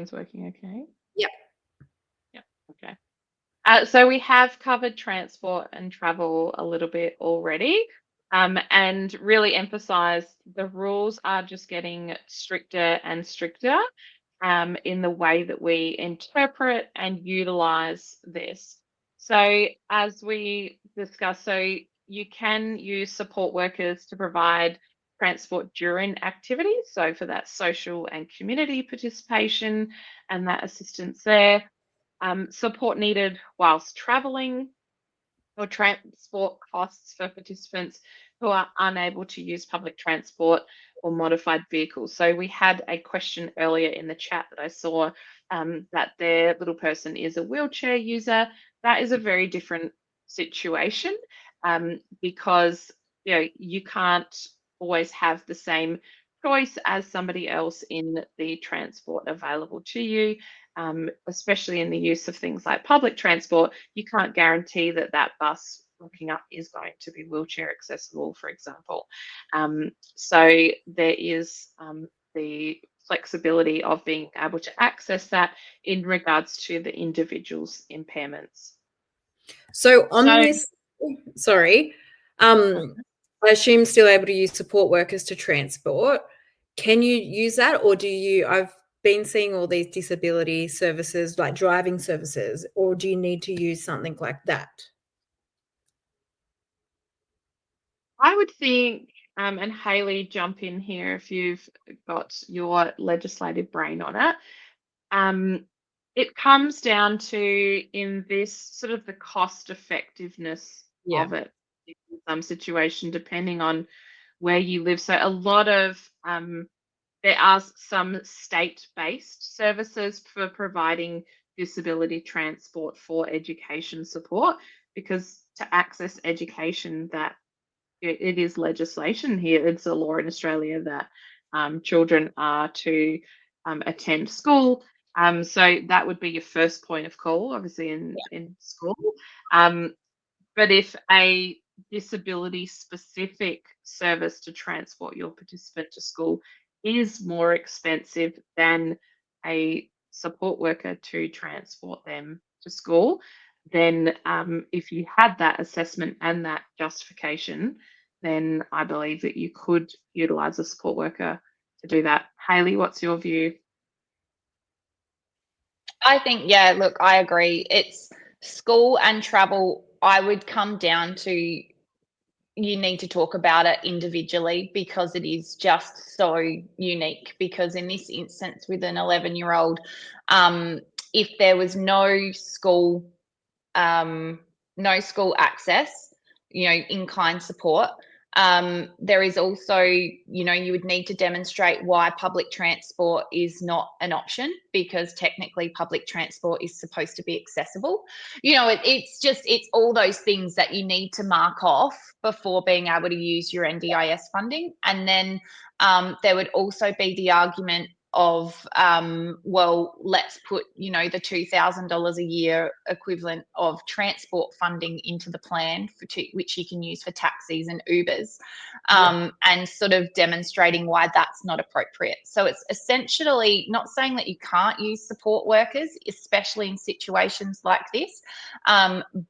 It's working okay? Yep. Yeah, okay. So we have covered transport and travel a little bit already, and really emphasized the rules are just getting stricter and stricter in the way that we interpret and utilize this. So, as we discussed, so you can use support workers to provide transport during activities. So, for that social and community participation and that assistance there. Support needed whilst travelling, or transport costs for participants who are unable to use public transport or modified vehicles. So we had a question earlier in the chat that I saw, that their little person is a wheelchair user. That is a very different situation, because you can't always have the same choice as somebody else in the transport available to you. Especially in the use of things like public transport, you can't guarantee that that bus looking up is going to be wheelchair accessible, for example. So there is the flexibility of being able to access that in regards to the individual's impairments. So on So, this, sorry, I assume still able to use support workers to transport. Can you use that, or do you? I've been seeing all these disability services, like driving services, or do you need to use something like that? I would think, and Hayley, jump in here if you've got your legislative brain on it. It comes down to, in this, sort of the cost effectiveness Yeah. of it in some situation, depending on where you live. So a lot of there are some state-based services for providing disability transport for education support, because to access education, that it is legislation here. It's a law in Australia that children are to attend school. So that would be your first point of call, obviously in school. Um, but if a disability specific service to transport your participant to school is more expensive than a support worker to transport them to school, then if you had that assessment and that justification, then I believe that you could utilize a support worker to do that. Hayley, what's your view? I think, yeah, look, I agree. It's school and travel. I would come down to, you need to talk about it individually, because it is just so unique. Because in this instance, with an 11-year-old, if there was no school access, in-kind support, there is also, you would need to demonstrate why public transport is not an option, because technically public transport is supposed to be accessible. It's all those things that you need to mark off before being able to use your NDIS funding. And then there would also be the argument of, well, let's put, the $2,000 a year equivalent of transport funding into the plan which you can use for taxis and Ubers, and sort of demonstrating why that's not appropriate. So it's essentially not saying that you can't use support workers, especially in situations like this,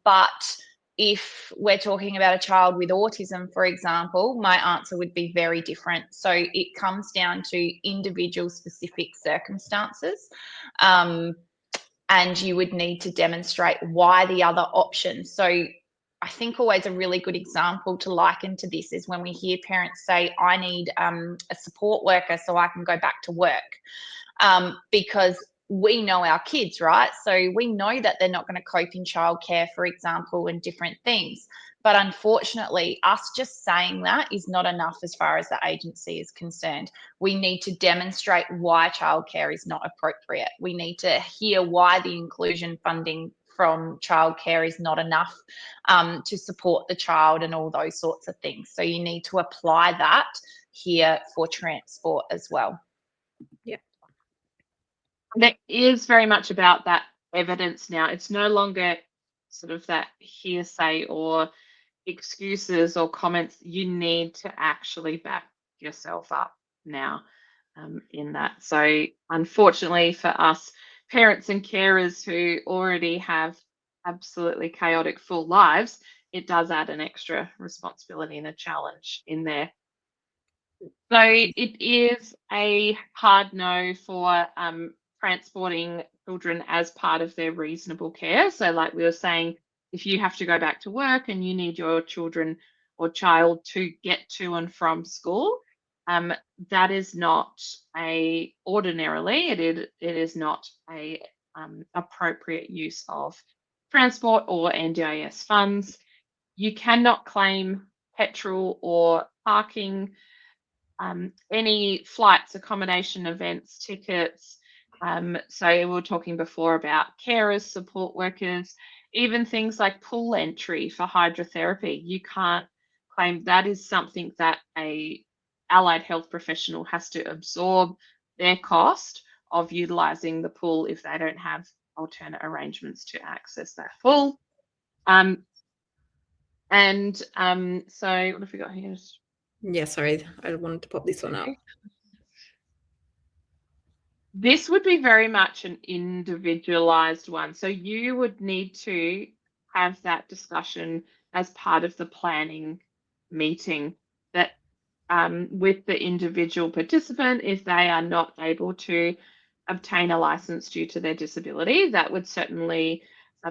but if we're talking about a child with autism, for example, my answer would be very different. So it comes down to individual specific circumstances. And you would need to demonstrate why the other option. So I think always a really good example to liken to this is when we hear parents say, I need a support worker so I can go back to work. Because we know our kids, right? So we know that they're not going to cope in childcare, for example, and different things. But unfortunately, us just saying that is not enough as far as the agency is concerned. We need to demonstrate why childcare is not appropriate. We need to hear why the inclusion funding from childcare is not enough to support the child and all those sorts of things. So you need to apply that here for transport as well. Yeah. It is very much about that evidence now. It's no longer sort of that hearsay or excuses or comments. You need to actually back yourself up now. in that. So unfortunately for us parents and carers who already have absolutely chaotic full lives, it does add an extra responsibility and a challenge in there. So it is a hard no for transporting children as part of their reasonable care. So, like we were saying, if you have to go back to work and you need your children or child to get to and from school, um, that is not a ordinarily it is not a appropriate use of transport or NDIS funds. You cannot claim petrol or parking, any flights, accommodation, events, tickets. So we were talking before about carers, support workers, even things like pool entry for hydrotherapy. You can't claim that is something that a allied health professional has to absorb their cost of utilizing the pool if they don't have alternate arrangements to access that pool. So what have we got here? Yeah, sorry, I wanted to pop this one up. This would be very much an individualized one. So you would need to have that discussion as part of the planning meeting that with the individual participant, if they are not able to obtain a license due to their disability, that would certainly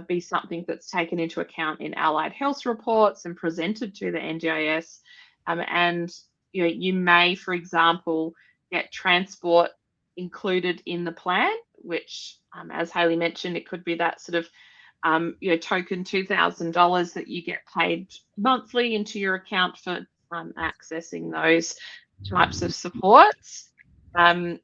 be something that's taken into account in allied health reports and presented to the NDIS. And you may, for example, get transport included in the plan, which, as Hayley mentioned, it could be that sort of token $2,000 that you get paid monthly into your account for accessing those types of supports. And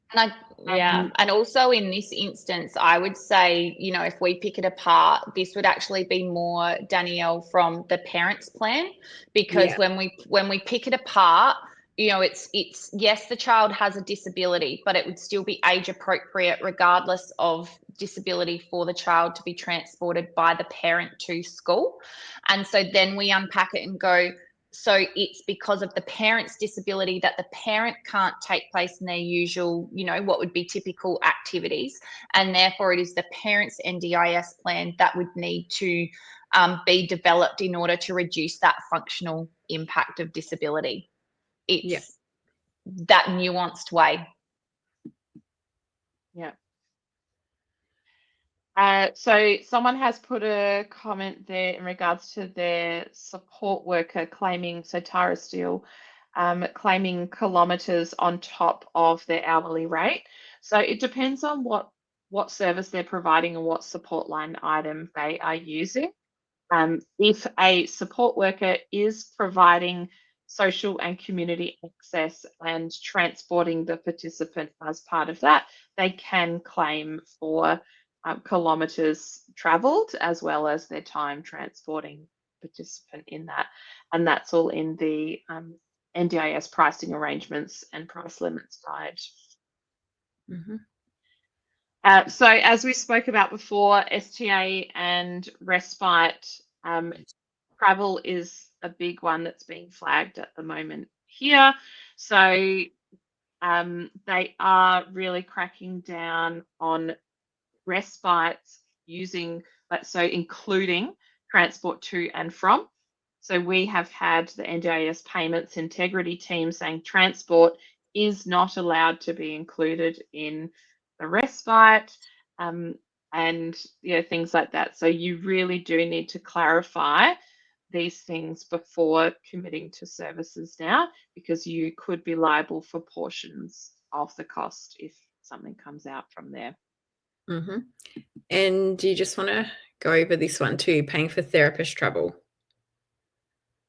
also in this instance, I would say, if we pick it apart, this would actually be more, Danielle, from the parents' plan, because when we pick it apart, it's yes, the child has a disability, but it would still be age appropriate regardless of disability for the child to be transported by the parent to school. And so then we unpack it and go, so it's because of the parent's disability that the parent can't take place in their usual, what would be typical activities. And therefore it is the parent's NDIS plan that would need to be developed in order to reduce that functional impact of disability. It's that nuanced way. Yeah. So someone has put a comment there in regards to their support worker claiming, so Tara Steele, claiming kilometres on top of their hourly rate. So it depends on what service they're providing and what support line item they are using. If a support worker is providing social and community access and transporting the participant as part of that, they can claim for kilometres travelled as well as their time transporting participant in that. And that's all in the NDIS pricing arrangements and price limits guide. Mm-hmm. So as we spoke about before, STA and respite travel is a big one that's being flagged at the moment here. So they are really cracking down on respites using, including transport to and from. So we have had the NDIS payments integrity team saying transport is not allowed to be included in the respite, and things like that. So you really do need to clarify these things before committing to services now, because you could be liable for portions of the cost if something comes out from there. Mm-hmm. And do you just want to go over this one too, paying for therapist travel?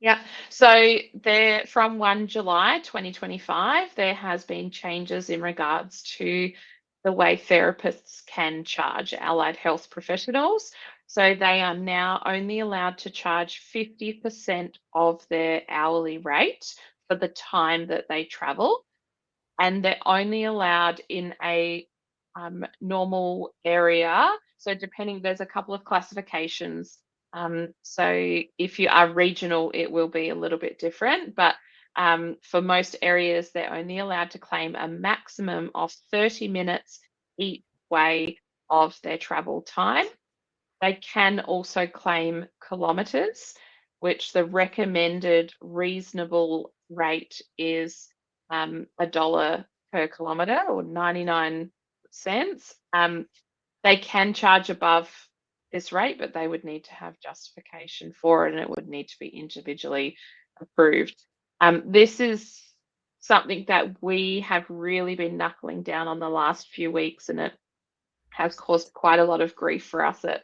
Yeah, so there from 1 July 2025, there has been changes in regards to the way therapists can charge allied health professionals. So they are now only allowed to charge 50% of their hourly rate for the time that they travel. And they're only allowed in a normal area. So there's a couple of classifications. So if you are regional, it will be a little bit different, but For most areas, they're only allowed to claim a maximum of 30 minutes each way of their travel time. They can also claim kilometres, which the recommended reasonable rate is $1 per kilometre or 99 cents. They can charge above this rate, but they would need to have justification for it and it would need to be individually approved. This is something that we have really been knuckling down on the last few weeks, and it has caused quite a lot of grief for us at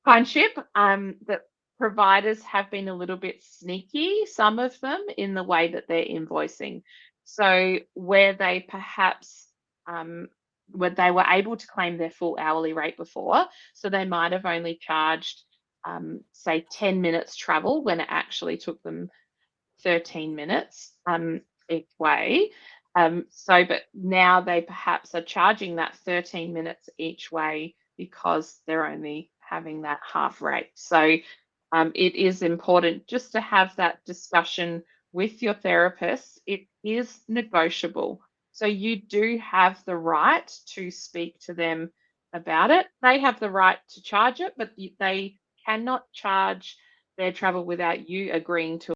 Kindship. That providers have been a little bit sneaky, some of them, in the way that they're invoicing. So where they perhaps where they were able to claim their full hourly rate before, so they might have only charged say 10 minutes travel when it actually took them 13 minutes each way. But now they perhaps are charging that 13 minutes each way because they're only having that half rate. So it is important just to have that discussion with your therapist. It is negotiable. So you do have the right to speak to them about it. They have the right to charge it, but they cannot charge their travel without you agreeing to